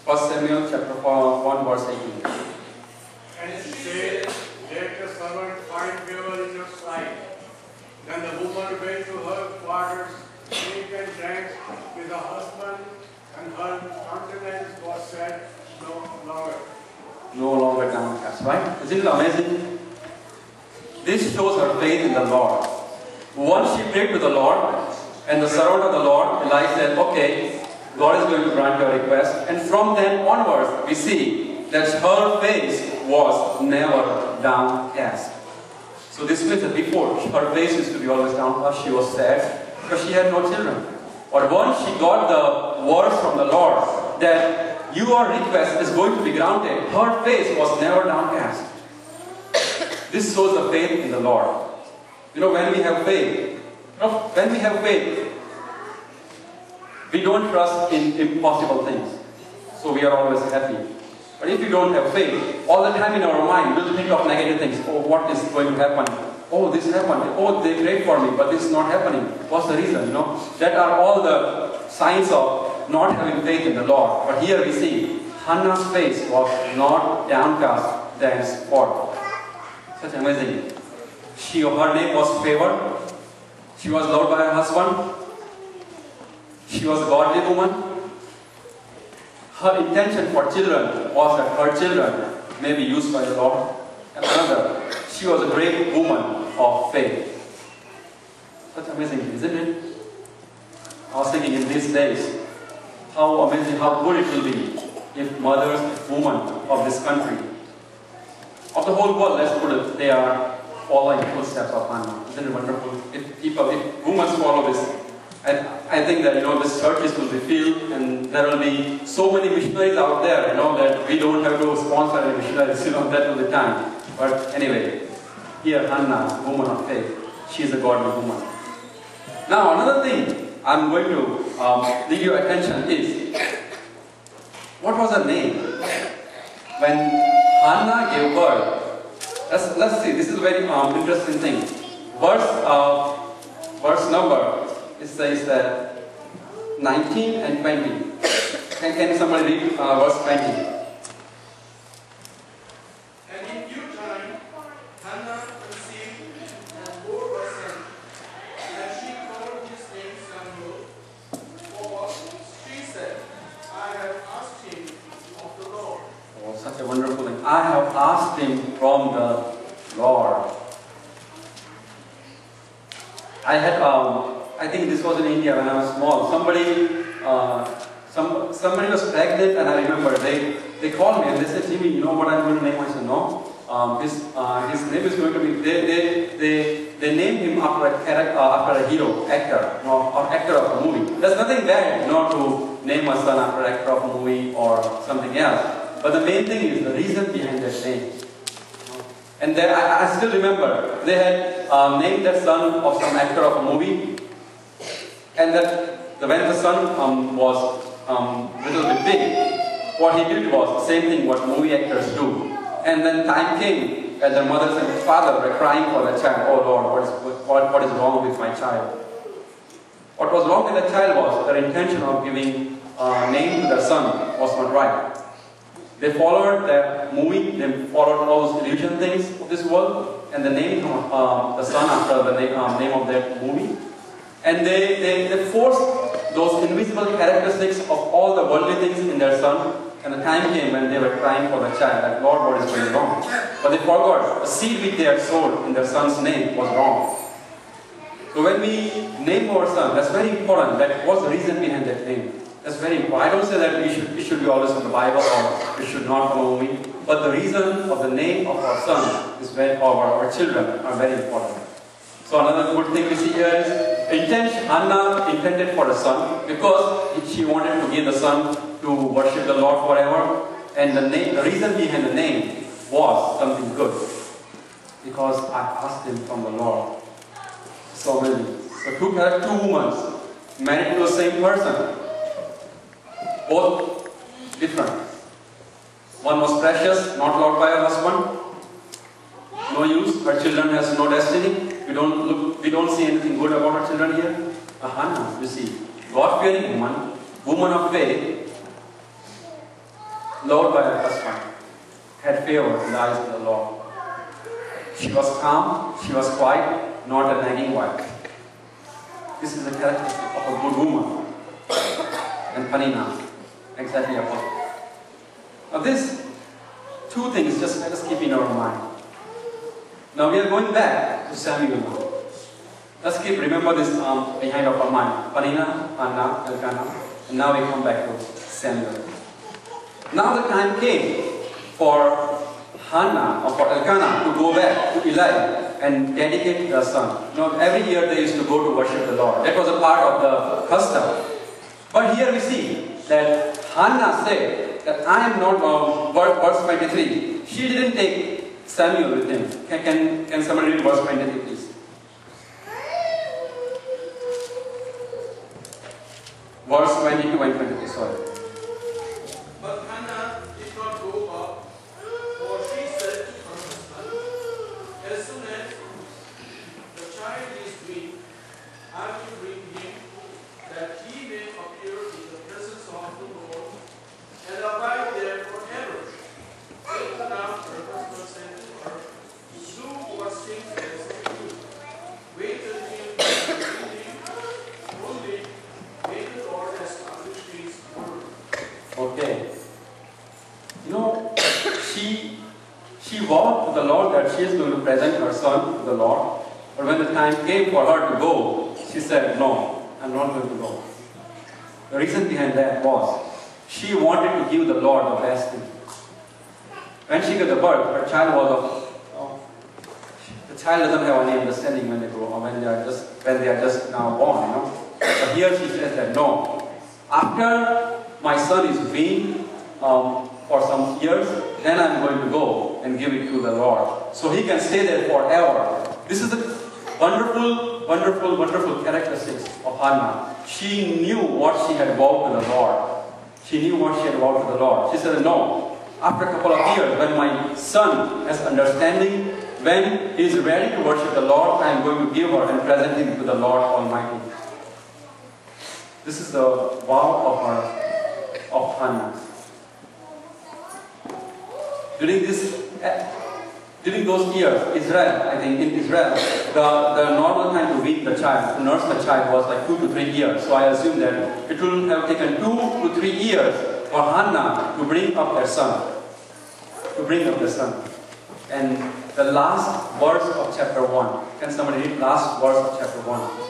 1 Samuel chapter 1 verse 18. And she said, let the servant find favor in your sight. Then the woman went to her quarters, ate and drank with her husband, and her countenance was set no longer. No longer downcast, right? Isn't it amazing? This shows her faith in the Lord. Once she prayed to the Lord, and the servant of the Lord, Elijah said, okay, God is going to grant your request. And from then onwards, we see that her face was never downcast. So this means that before, her face used to be always downcast. She was sad because she had no children. But once she got the words from the Lord that your request is going to be granted, her face was never downcast. This shows the faith in the Lord. You know, when we have faith, we don't trust in impossible things. So we are always happy. But if you don't have faith, all the time in our mind, we'll think of negative things. Oh, what is going to happen? Oh, this happened. Oh, they prayed for me, but this is not happening. What's the reason? You know, that are all the signs of not having faith in the Lord. But here we see Hannah's face was not downcast, thenceforth. Such amazing. Her name was favored. She was loved by her husband. She was a godly woman. Her intention for children was that her children may be used by the Lord. And another, she was a great woman of faith. Such amazing, isn't it? I was thinking in these days, how amazing, how good it will be if mothers, women of this country, of the whole world, let's put it, they are following footsteps of Hannah. Isn't it wonderful? If women follow this, and I think that, you know, this churches will be filled, and there will be so many missionaries out there, you know, that we don't have to sponsor any missionaries, you know, that will be time. But anyway, here Hannah, woman of faith, she is a godly woman. Now, another thing I'm going to lead your attention is, what was her name? When Hannah gave birth, let's see, this is a very interesting thing. Verse number, it says that 19 and 20. Can somebody read verse 20? And in due time, Hannah conceived and bore a son, and she called his name Samuel, for she said, I have asked him of the Lord. Oh, such a wonderful thing. I have asked him from the Lord. I think this was in India when I was small. Somebody was pregnant, and I remember they called me and they said, Jimmy, you know what I'm going to name? I said, no. His name is going to be. They named him after a hero, actor, or actor of a movie. There's nothing bad, to name a son after an actor of a movie or something else. But the main thing is the reason behind that name. And I still remember they had named that son of some actor of a movie. And that when the son was little bit big, what he did was the same thing what movie actors do. And then time came, and the mothers and father were crying for the child. Oh Lord, what is wrong with my child? What was wrong with the child was their intention of giving a name to their son was not right. They followed the movie, they followed all those illusion things of this world, and they named the son after the name of that movie. And they forced those invisible characteristics of all the worldly things in their son. And the time came when they were crying for the child, like, Lord, what is going wrong? But they forgot the seed which they had sowed in their son's name was wrong. So when we name our son, that's very important. That what's the reason behind that name? That's very important. I don't say that it should be always from the Bible or it should not from a movie. But the reason of the name of our son is very, or our children are very important. So another good thing we see here is Hannah intended for a son because she wanted to give the son to worship the Lord forever. And the reason behind the name was something good. Because I asked him from the Lord. So many. So two women married to the same person. Both different. One was precious, not loved by her husband. No use. Her children has no destiny. We don't see anything good about her children here. Hannah, you see, God-fearing woman of faith, loved by her husband, had favor in the eyes of the Lord. She was calm, she was quiet, not a nagging wife. This is the characteristic of a good woman. And Panina, exactly opposite. Now these two things just let us keep in our mind. Now we are going back to Samuel now. Let's remember this behind of our mind. Panina, Hannah, Elkanah, and now we come back to Samuel. Now the time came for Hannah or for Elkanah to go back to Eli and dedicate their son. You know, every year they used to go to worship the Lord. That was a part of the custom. But here we see that Hannah said that I am not, verse 23, she didn't take Samuel with him. Can somebody read verse 23 please? Verse 22 and 23, sorry. But Hannah did not go up, for she said to her husband, as soon as the child is weaned, I will bring him, that he may appear in the presence of the Lord, and abide there forever. Then after her husband said to her, do what seems best to you. Wait until I bring him, only may the Lord establish his word. Okay. You know, she vowed to the Lord that she is going to present her son to the Lord. But when the time came for her to go, she said, no, I'm not going to go. The reason behind that was, she wanted to give the Lord the best thing. When she got the birth, her child was the child doesn't have any understanding when they grow up, when they are just now born, you know. But here she says that no, after my son is weaned for some years, then I'm going to go and give it to the Lord. So he can stay there forever. This is the wonderful, wonderful, wonderful characteristics of Hannah. She knew what she had vowed to the Lord. She knew what she had vowed to the Lord. She said, no, after a couple of years, when my son has understanding, when he is ready to worship the Lord, I am going to give her and present him to the Lord Almighty. This is the vow of Hannah. During those years, Israel, I think in Israel, the normal time to wean the child, to nurse the child was like 2 to 3 years. So I assume that it will have taken 2 to 3 years for Hannah to bring up their son. And the last verse of chapter 1. Can somebody read last verse of chapter 1?